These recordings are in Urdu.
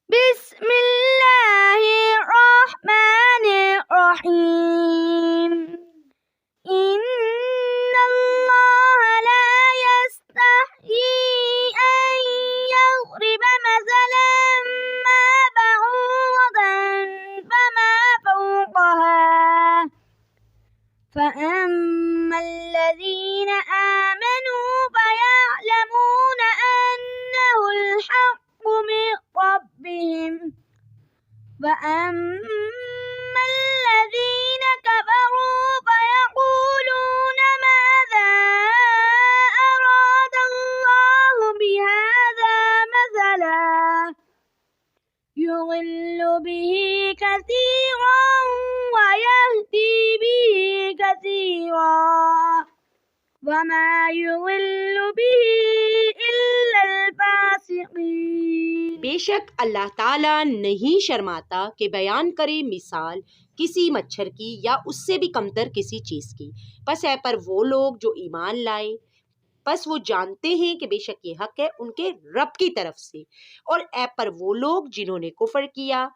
بسم اللہ الرحمن الرحیم ان اللہ لا يستحيي ان يضرب مثلا ما بعوضة فما فوقها فأما الذين آمنوا فيعلمون أنه الحق من ربهم وأما الذين كفروا فيقولون ماذا أراد الله بهذا مثلا يضل به كثيرا ويهدي به كثيرا وما يضل به إلا الفاسقين۔ بے شک اللہ تعالیٰ نہیں شرماتا کہ بیان کرے مثال کسی مچھر کی یا اس سے بھی کمتر کسی چیز کی، پس اے پر وہ لوگ جو ایمان لائے پس وہ جانتے ہیں کہ بے شک یہ حق ہے ان کے رب کی طرف سے، اور اے پر وہ لوگ جنہوں نے کفر کیا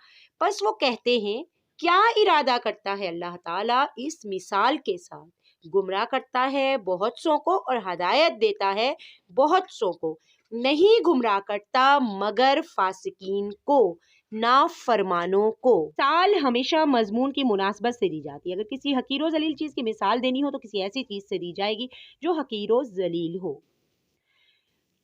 پس وہ کہتے ہیں کیا ارادہ کرتا ہے اللہ تعالیٰ اس مثال کے ساتھ، گمراہ کرتا ہے بہت سوں کو اور ہدایت دیتا ہے بہت سوں کو، نہیں گمراہ کرتا مگر فاسقین کو، نافرمانوں کو۔ مثال ہمیشہ مضمون کی مناسبت سے دی جاتی ہے، اگر کسی حقیر و ذلیل چیز کی مثال دینی ہو تو کسی ایسی چیز سے دی جائے گی جو حقیر و ذلیل ہو۔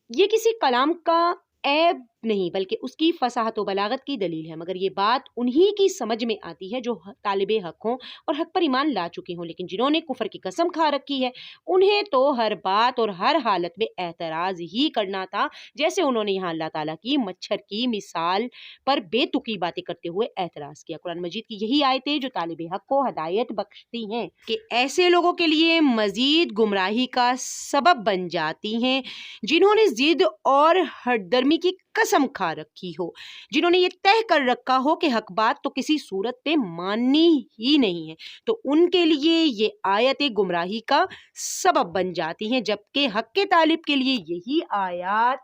یہ کسی کلام کا عیب نہیں بلکہ اس کی فصاحت و بلاغت کی دلیل ہے، مگر یہ بات انہی کی سمجھ میں آتی ہے جو طالب حق ہوں اور حق پر ایمان لا چکے ہوں، لیکن جنہوں نے کفر کی قسم کھا رکھی ہے انہیں تو ہر بات اور ہر حالت میں اعتراض ہی کرنا تھا، جیسے انہوں نے یہاں اللہ تعالیٰ کی مچھر کی مثال پر بے تکی باتیں کرتے ہوئے اعتراض کیا۔ قرآن مجید کی یہی آیتیں جو طالب حق کو ہدایت بخشتی ہیں کہ ایسے لوگوں کے لیے مزید گمراہی کا سبب بن جاتی ہیں جنہوں نے ضد اور ہردرمی کی قسم کھا رکھی ہو، جنہوں نے یہ طے کر رکھا ہو کہ حق بات تو کسی صورت پہ ماننی ہی نہیں ہے، تو ان کے لیے یہ آیت گمراہی کا سبب بن جاتی ہیں، جبکہ حق کے طالب کے لیے یہی آیات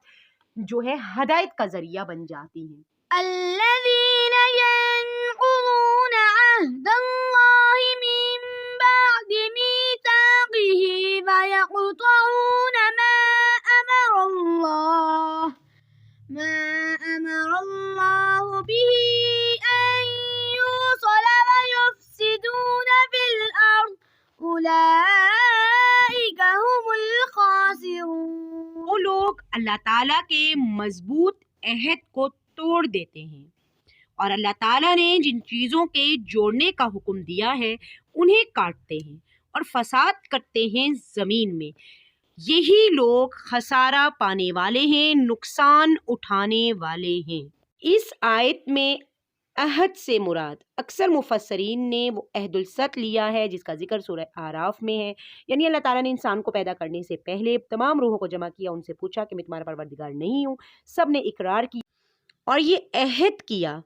جو ہے ہدایت کا ذریعہ بن جاتی ہیں۔ الذين ينقضون عهد الله من بعد ميثاقه ويقطعون ما أمر الله به أن يوصل ويفسدون في الأرض أولئك هم الخاسرون۔ وہ لوگ اللہ تعالیٰ کے مضبوط عہد کو توڑ دیتے ہیں اور اللہ تعالیٰ نے جن چیزوں کے جوڑنے کا حکم دیا ہے انہیں کاٹتے ہیں اور فساد کرتے ہیں زمین میں، یہی لوگ خسارہ پانے والے ہیں، نقصان اٹھانے والے ہیں۔ اس آیت میں عہد سے مراد اکثر مفسرین نے وہ عہد الست لیا ہے جس کا ذکر سورہ اعراف میں ہے، یعنی اللہ تعالیٰ نے انسان کو پیدا کرنے سے پہلے تمام روحوں کو جمع کیا، ان سے پوچھا کہ میں تمہارا پروردگار نہیں ہوں، سب نے اقرار کیا اور یہ عہد کیا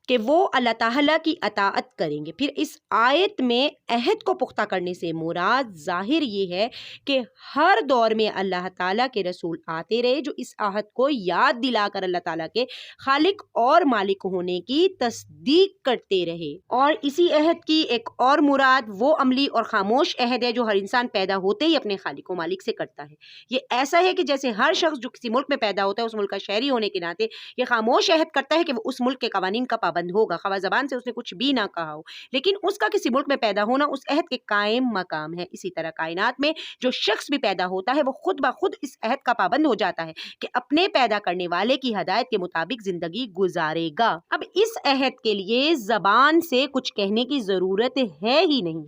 کہ وہ اللہ تعالیٰ کی اطاعت کریں گے۔ پھر اس آیت میں عہد کو پختہ کرنے سے مراد ظاہر یہ ہے کہ ہر دور میں اللہ تعالیٰ کے رسول آتے رہے جو اس عہد کو یاد دلا کر اللہ تعالیٰ کے خالق اور مالک ہونے کی تصدیق کرتے رہے، اور اسی عہد کی ایک اور مراد وہ عملی اور خاموش عہد ہے جو ہر انسان پیدا ہوتے ہی اپنے خالق و مالک سے کرتا ہے۔ یہ ایسا ہے کہ جیسے ہر شخص جو کسی ملک میں پیدا ہوتا ہے اس ملک کا شہری ہونے کے ناطے یہ خاموش عہد کرتا ہے کہ وہ اس ملک کے قوانین کا پابند ہوگا، خواہ زبان سے اس نے کچھ بھی نہ کہا ہو، لیکن اس کا کسی ملک میں پیدا ہونا اس عہد کے قائم مقام ہے۔ اسی طرح کائنات میں جو شخص بھی پیدا ہوتا ہے وہ خود بخود اس عہد کا پابند ہو جاتا ہے کہ اپنے پیدا کرنے والے کی ہدایت کے مطابق زندگی گزارے گا۔ اب اس عہد کے لیے زبان سے کچھ کہنے کی ضرورت ہے ہی نہیں،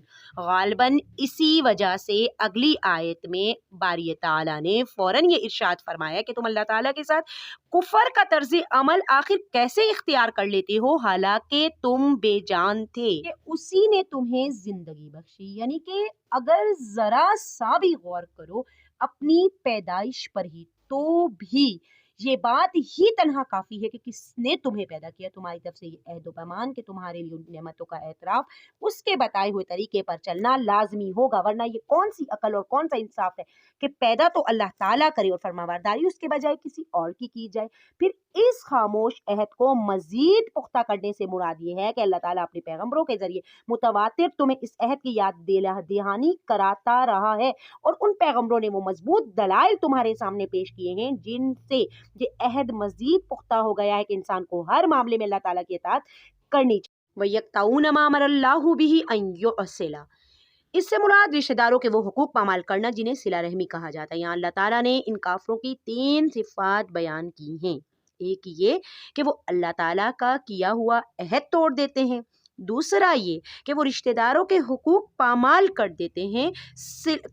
غالباً اسی وجہ سے اگلی آیت میں باری تعالیٰ نے فوراً یہ ارشاد فرمایا کہ تم اللہ تعالیٰ کے ساتھ کفر کا طرز عمل آخر کیسے اختیار کر لیتے ہو حالانکہ تم بے جان تھے کہ اسی نے تمہیں زندگی بخشی، یعنی کہ اگر ذرا سا بھی غور کرو اپنی پیدائش پر ہی تو بھی یہ بات ہی تنہا کافی ہے کہ کس نے تمہیں پیدا کیا، تمہاری طرف سے یہ عہد و پیمان کہ تمہارے لیے ان نعمتوں کا اعتراف، اس کے بتائے ہوئے طریقے پر چلنا لازمی ہوگا، ورنہ یہ کون سی عقل اور کون سا انصاف ہے کہ پیدا تو اللہ تعالیٰ کرے اور فرمانبرداری اس کے بجائے کسی اور کی جائے۔ پھر اس خاموش عہد کو مزید پختہ کرنے سے مراد یہ ہے کہ اللہ تعالیٰ اپنے پیغمبروں کے ذریعے متواتر تمہیں اس عہد کی یاد دہانی کراتا رہا ہے، اور ان پیغمبروں نے وہ مضبوط دلائل تمہارے سامنے پیش کیے ہیں جن سے یہ عہد مزید پختہ ہو گیا ہے کہ انسان کو ہر معاملے میں اللہ تعالیٰ کی اطاعت کرنی چاہیے۔ وَيَقْطَعُونَ مَا أَمَرَ اللَّهُ بِهِ أَن يُوصَلَ، اس سے مراد رشتہ داروں کے وہ حقوق پامال کرنا جنہیں صلہ رحمی کہا جاتا ہے۔ یہاں اللہ تعالیٰ نے ان کافروں کی 3 صفات بیان کی ہیں۔ ایک یہ کہ وہ اللہ تعالیٰ کا کیا ہوا عہد توڑ دیتے ہیں، دوسرا یہ کہ وہ رشتہ داروں کے حقوق پامال کر دیتے ہیں،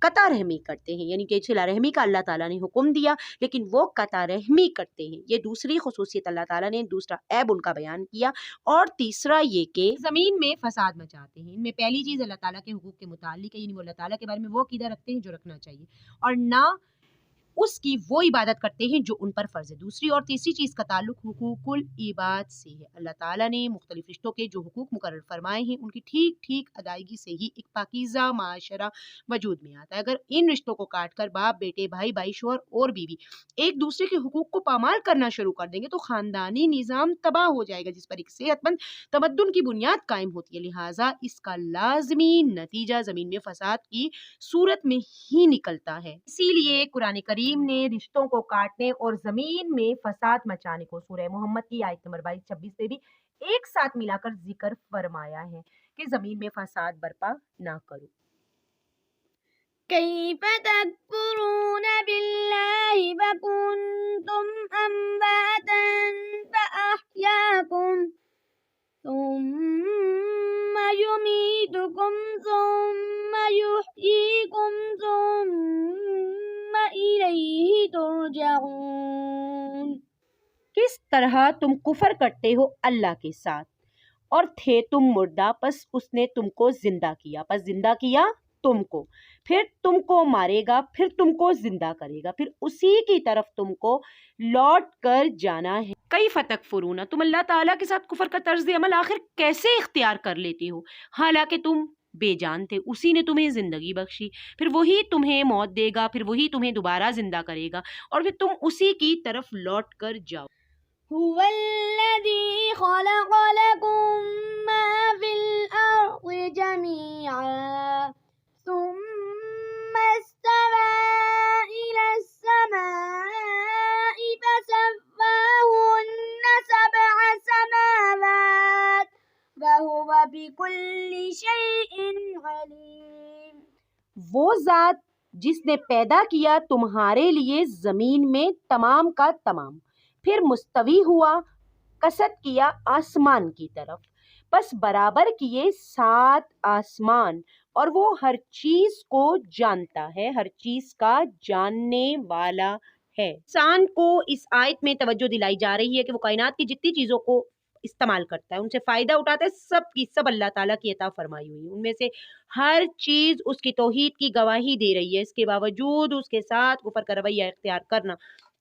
قطع رحمی کرتے ہیں، یعنی کہ صلہ رحمی کا اللہ تعالیٰ نے حکم دیا لیکن وہ قطع رحمی کرتے ہیں، یہ دوسری خصوصیت اللہ تعالیٰ نے، دوسرا عیب ان کا بیان کیا۔ اور تیسرا یہ کہ زمین میں فساد مچاتے ہیں۔ ان میں پہلی چیز اللہ تعالیٰ کے حقوق کے متعلق ہے، یعنی وہ اللہ تعالیٰ کے بارے میں وہ عقیدہ رکھتے ہیں جو رکھنا چاہیے اور نہ اس کی وہ عبادت کرتے ہیں جو ان پر فرض ہے۔ دوسری اور تیسری چیز کا تعلق حقوق العباد سے ہے۔ اللہ تعالیٰ نے مختلف رشتوں کے جو حقوق مقرر فرمائے ہیں ان کی ٹھیک ٹھیک ادائیگی سے ہی ایک پاکیزہ معاشرہ وجود میں آتا ہے۔ اگر ان رشتوں کو کاٹ کر باپ بیٹے، بھائی بھائی، شوہر اور بیوی ایک دوسرے کے حقوق کو پامال کرنا شروع کر دیں گے تو خاندانی نظام تباہ ہو جائے گا جس پر ایک صحت مند تمدن کی بنیاد قائم ہوتی ہے۔ لہٰذا اس کا لازمی نتیجہ زمین میں فساد کی صورت میں ہی نکلتا ہے۔ اسی لیے قرآن کریم نے رشتوں کو کاٹنے اور زمین میں فساد مچانے کو سورہ محمد کی آیت نمبر 22-26 سے بھی ایک ساتھ ملا کر ذکر فرمایا ہے کہ زمین میں فساد برپا نہ کرو۔ كيف تكفرون بالله وكنتم أمواتا فأحياكم ثم يميتكم ثم يحييكم ثم إليه ترجعون۔ کس طرح تم کفر کرتے ہو اللہ کے ساتھ، اور تھے تم مردہ، پس اس نے تم کو زندہ کیا، پس زندہ کیا تم کو، پھر تم کو مارے گا، پھر تم کو زندہ کرے گا، پھر اسی کی طرف تم کو لوٹ کر جانا ہے۔ کیف تکفرون، تم اللہ تعالیٰ کے ساتھ کفر کا طرز عمل آخر کیسے اختیار کر لیتے ہو، حالانکہ تم بے جان تھے، اسی نے تمہیں زندگی بخشی، پھر وہی تمہیں موت دے گا، پھر وہی تمہیں دوبارہ زندہ کرے گا، اور پھر تم اسی کی طرف لوٹ کر جاؤ۔ هو الذي خلق لكم ما في الأرض جميعا ثم استوى إلى السماء فسواهن 7 سماوات وهو بكل شيء عليم۔ وہ ذات جس نے پیدا کیا تمہارے لیے زمین میں تمام کا تمام، پھر مستوی ہوا، قصد کیا آسمان کی طرف، پس برابر کیے 7 آسمان، اور وہ ہر چیز کو جانتا ہے، ہر چیز کا جاننے والا ہے۔ انسان کو اس آیت میں توجہ دلائی جا رہی ہے کہ وہ کائنات کی جتنی چیزوں کو استعمال کرتا ہے، ان سے فائدہ اٹھاتا ہے، سب کی سب اللہ تعالیٰ کی عطا فرمائی ہوئی ہے، ان میں سے ہر چیز اس کی توحید کی گواہی دے رہی ہے، اس کے باوجود اس کے ساتھ کفر کا رویہ اختیار کرنا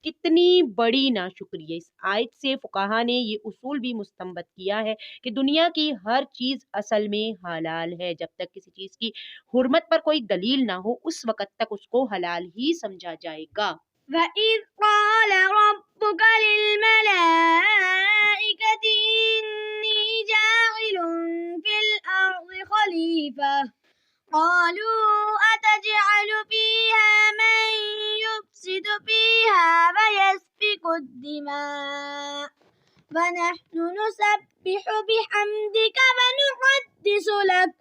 کتنی بڑی ناشکری ہے۔ اس آیت سے فقہا نے یہ اصول بھی مستنبط کیا ہے کہ دنیا کی ہر چیز اصل میں حلال ہے، جب تک کسی چیز کی حرمت پر کوئی دلیل نہ ہو اس وقت تک اس کو حلال ہی سمجھا جائے گا۔ وَإِذْ قَالَ رَبُّكَ لِلْمَلَائِكَةِ إِنِّي جَاعِلٌ فِي الْأَرْضِ خَلِيفَةً قَالُوا أَتَجْعَلُ فِيهَا مَن يُفْسِدُ فِيهَا وَيَسْفِكُ الدِّمَاءَ وَنَحْنُ نُسَبِّحُ بِحَمْدِكَ وَنُقَدِّسُ لَكَ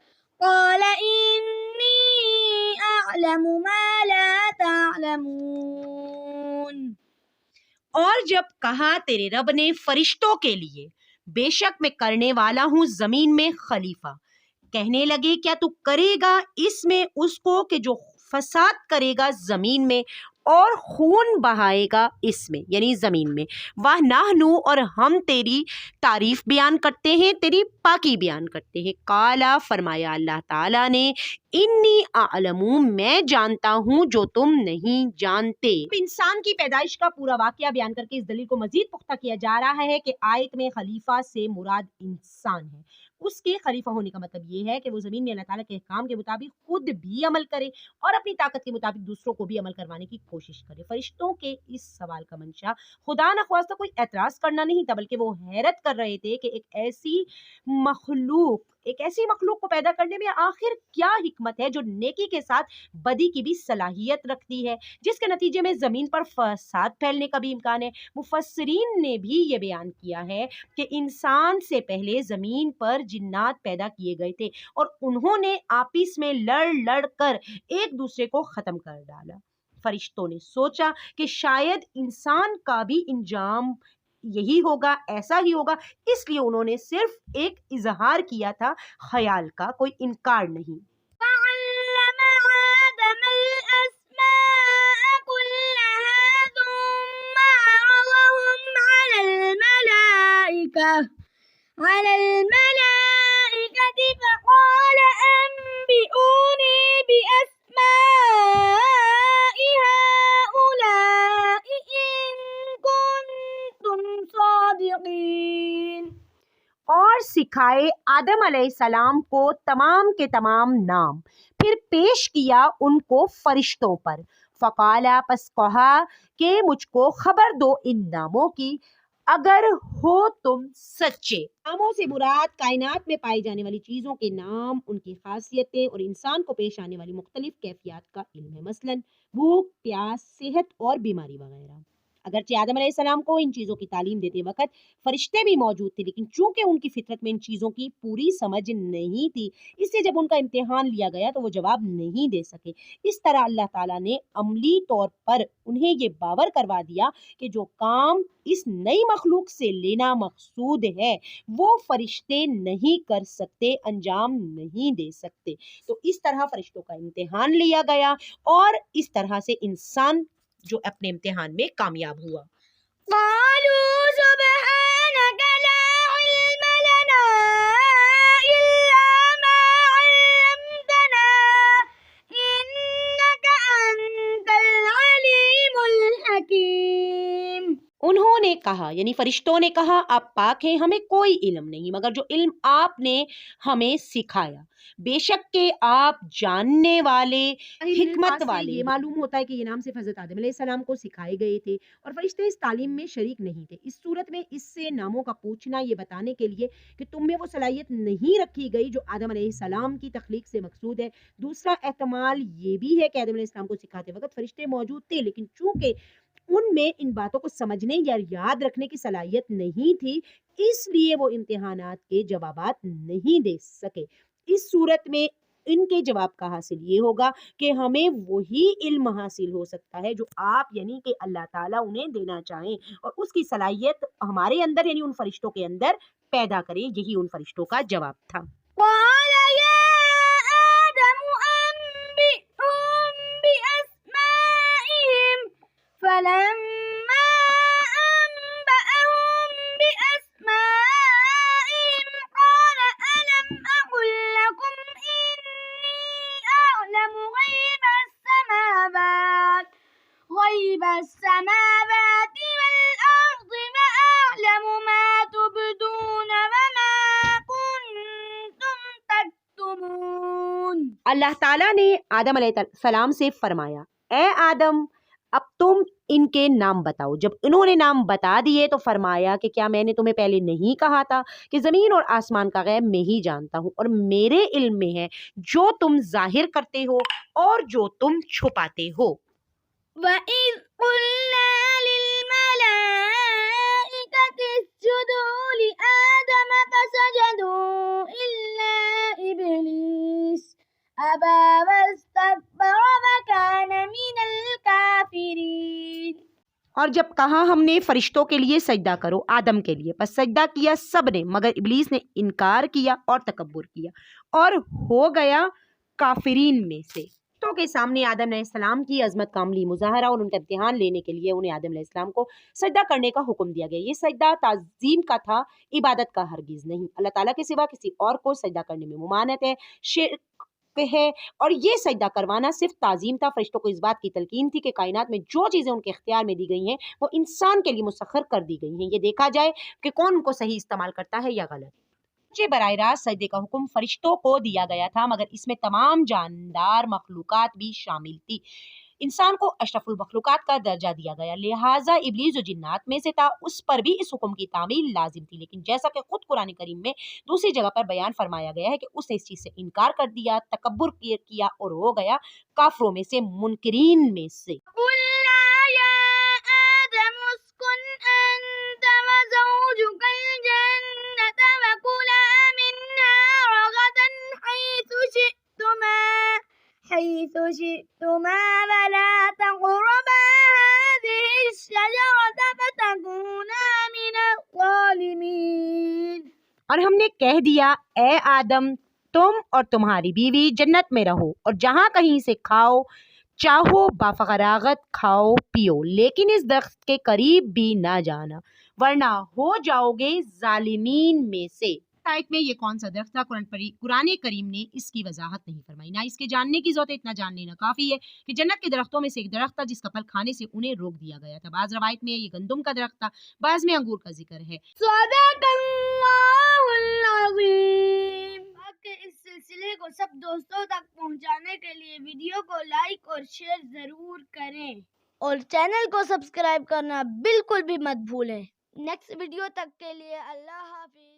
قَالَ إِنِّي أَعْلَمُ مَا لَا تَعْلَمُونَ۔ اور جب کہا تیرے رب نے فرشتوں کے لیے بے شک میں کرنے والا ہوں زمین میں خلیفہ، کہنے لگے کیا تو کرے گا اس میں اس کو کہ جو فساد کرے گا زمین میں اور خون بہائے گا اس میں یعنی زمین میں۔ وَنَحْنُ اور ہم تیری تعریف بیان کرتے ہیں، تیری پاکی بیان کرتے ہیں۔ قالا فرمایا اللہ تعالیٰ نے، انی اعلم میں جانتا ہوں جو تم نہیں جانتے۔ انسان کی پیدائش کا پورا واقعہ بیان کر کے اس دلیل کو مزید پختہ کیا جا رہا ہے کہ آیت میں خلیفہ سے مراد انسان ہے۔ اس کے خلیفہ ہونے کا مطلب یہ ہے کہ وہ زمین میں اللہ تعالیٰ کے احکام کے مطابق خود بھی عمل کرے اور اپنی طاقت کے مطابق دوسروں کو بھی عمل کروانے کی کوشش کرے۔ فرشتوں کے اس سوال کا منشا خدا نخواستہ کوئی اعتراض کرنا نہیں تھا، بلکہ وہ حیرت کر رہے تھے کہ ایک ایسی مخلوق کو پیدا کرنے میں آخر کیا حکمت ہے جو نیکی کے ساتھ بدی کی بھی صلاحیت رکھتی ہے، جس کے نتیجے میں زمین پر فساد پھیلنے کا بھی امکان ہے۔ مفسرین نے بھی یہ بیان کیا ہے کہ انسان سے پہلے زمین پر جنات پیدا کیے گئے تھے اور انہوں نے آپس میں لڑ کر ایک دوسرے کو ختم کر ڈالا۔ فرشتوں نے سوچا کہ شاید انسان کا بھی انجام یہی ہوگا، ایسا ہی ہوگا، اس لیے انہوں نے صرف ایک اظہار کیا تھا، خیال کا، کوئی انکار نہیں۔ وعلم آدم الأسماء كلها ثم عرضهم على الملائكة فقال أنبئوني بأسماء هؤلاء إن كنتم صادقين۔ اور سکھائے آدم علیہ السلام کو تمام کے تمام نام، پھر پیش کیا ان کو فرشتوں پر۔ فقالا پس کہا کہ مجھ کو خبر دو ان ناموں کی اگر ہو تم سچے۔ ناموں سے مراد کائنات میں پائی جانے والی چیزوں کے نام، ان کی خاصیتیں اور انسان کو پیش آنے والی مختلف کیفیات کا علم ہے، مثلاً بھوک، پیاس، صحت اور بیماری وغیرہ۔ اگرچہ آدم علیہ السلام کو ان چیزوں کی تعلیم دیتے وقت فرشتے بھی موجود تھے، لیکن چونکہ ان کی فطرت میں ان چیزوں کی پوری سمجھ نہیں تھی، اس لیے جب ان کا امتحان لیا گیا تو وہ جواب نہیں دے سکے۔ اس طرح اللہ تعالیٰ نے عملی طور پر انہیں یہ باور کروا دیا کہ جو کام اس نئی مخلوق سے لینا مقصود ہے وہ فرشتے نہیں کر سکتے، انجام نہیں دے سکتے۔ تو اس طرح فرشتوں کا امتحان لیا گیا اور اس طرح سے انسان جو اپنے امتحان میں کامیاب ہوا۔ قالوا سبحانك لا علم لنا إلا ما علمتنا إنك أنت العليم الحكيم۔ انہوں نے کہا یعنی فرشتوں نے کہا آپ پاک ہیں، ہمیں کوئی علم نہیں مگر جو علم آپ نے ہمیں سکھایا، بے شک کہ آپ جاننے والے، حکمت والے۔ یہ معلوم ہوتا ہے کہ یہ نام صرف حضرت آدم علیہ السلام کو سکھائے گئے تھے اور فرشتے اس تعلیم میں شریک نہیں تھے۔ اس صورت میں اس سے ناموں کا پوچھنا یہ بتانے کے لیے کہ تم میں وہ صلاحیت نہیں رکھی گئی جو آدم علیہ السلام کی تخلیق سے مقصود ہے۔ دوسرا احتمال یہ بھی ہے کہ آدم علیہ السلام کو سکھاتے وقت فرشتے موجود تھے، لیکن چونکہ ان میں ان باتوں کو سمجھنے یا یاد رکھنے کی صلاحیت نہیں تھی، اس لیے وہ امتحانات کے جوابات نہیں دے سکے۔ اس صورت میں ان کے جواب کا حاصل یہ ہوگا کہ ہمیں وہی علم حاصل ہو سکتا ہے جو آپ یعنی کہ اللہ تعالیٰ انہیں دینا چاہیں اور اس کی صلاحیت ہمارے اندر یعنی ان فرشتوں کے اندر پیدا کریں۔ یہی ان فرشتوں کا جواب تھا۔ قال يا آدم أنبئهم بأسمائهم فلما أنبأهم بأسمائهم قال ألم أقل لكم إني أعلم غيب السماوات والأرض وأعلم ما تبدون وما كنتم تكتمون۔ اللہ تعالیٰ نے آدم علیہ السلام سے فرمایا، اے آدم اب تم ان کے نام بتاؤ۔ جب انہوں نے نام بتا دیے تو فرمایا کہ کیا میں نے تمہیں پہلے نہیں کہا تھا کہ زمین اور آسمان کا غیب میں ہی جانتا ہوں اور میرے علم میں ہے جو تم ظاہر کرتے ہو اور جو تم چھپاتے ہو۔ وَإِذْ قُلْنَا لِلْمَلَائِكَةِ اسْجُدُوا لِآدَمَ فَسَجَدُوا إِلَّا إِبْلِيسَ أَبَى وَاسْتَكْبَرَ وَكَانَ مِنَ الْكَافِرِينَ۔ اور جب کہا ہم نے فرشتوں کے لیے سجدہ کرو آدم کے لیے، پس سجدہ کیا سب نے مگر ابلیس نے انکار کیا اور تکبر کیا اور ہو گیا کافرین میں سے۔ فرشتوں کے سامنے آدم علیہ السلام کی عظمت کا عملی مظاہرہ اور ان کا امتحان لینے کے لیے انہیں آدم علیہ السلام کو سجدہ کرنے کا حکم دیا گیا۔ یہ سجدہ تعظیم کا تھا، عبادت کا ہرگز نہیں۔ اللہ تعالیٰ کے سوا کسی اور کو سجدہ کرنے میں ممانعت ہے، شرک ہے، اور یہ سجدہ کروانا صرف تعظیم تھا۔ فرشتوں کو اس بات کی تلقین تھی کہ کائنات میں جو چیزیں ان کے اختیار میں دی گئی ہیں وہ انسان کے لیے مسخر کر دی گئی ہیں، یہ دیکھا جائے کہ کون ان کو صحیح استعمال کرتا ہے یا غلط۔ براہ راست سجدے کا حکم فرشتوں کو دیا گیا تھا، مگر اس میں تمام جاندار مخلوقات بھی شامل تھی۔ انسان کو اشرف المخلوقات کا درجہ دیا گیا، لہٰذا ابلیس جو جنات میں سے تھا اس پر بھی اس حکم کی تعمیل لازم تھی، لیکن جیسا کہ خود قرآن کریم میں دوسری جگہ پر بیان فرمایا گیا ہے کہ اس نے اس چیز سے انکار کر دیا، تکبر کیا اور ہو گیا کافروں میں سے، منکرین میں سے۔ قُلْنَا يَا آدَمُ اسْكُنْ أَنْتَ وَزَوْجُكَ الْجَنَّةَ وَكُلَا مِنْهَا رَغَدًا حَيْثُ شِئْتُمَا وَلَا تَقْرَبَا هَٰذِهِ الشَّجَرَةَ فَتَكُونَا مِنَ الظَّالِمِينَ۔ اور ہم نے کہہ دیا، اے آدم تم اور تمہاری بیوی جنت میں رہو اور جہاں کہیں سے کھاؤ چاہو بافراغت کھاؤ پیو، لیکن اس درخت کے قریب بھی نہ جانا ورنہ ہو جاؤ گے ظالمین میں سے۔ آیت میں یہ کون سا درخت تھا قرآن کریم نے اس کی وضاحت نہیں فرمائی، نہ اس کے جاننے کی ضرورت ہے، اتنا جان لینا کافی ہے کہ جنت کے درختوں میں سے ایک درخت تھا جس کا پھل کھانے سے انہیں روک دیا گیا تھا۔ بعض روایت میں یہ گندم کا درخت تھا، بعض میں انگور کا ذکر ہے۔ صدق اللہ العظیم۔ اس سلسلے کو سب دوستوں تک پہنچانے کے لیے ویڈیو کو لائک اور شیئر ضرور کریں اور چینل کو سبسکرائب کرنا بالکل بھی مت بھولیں۔ نیکسٹ ویڈیو تک کے لیے اللہ حافظ۔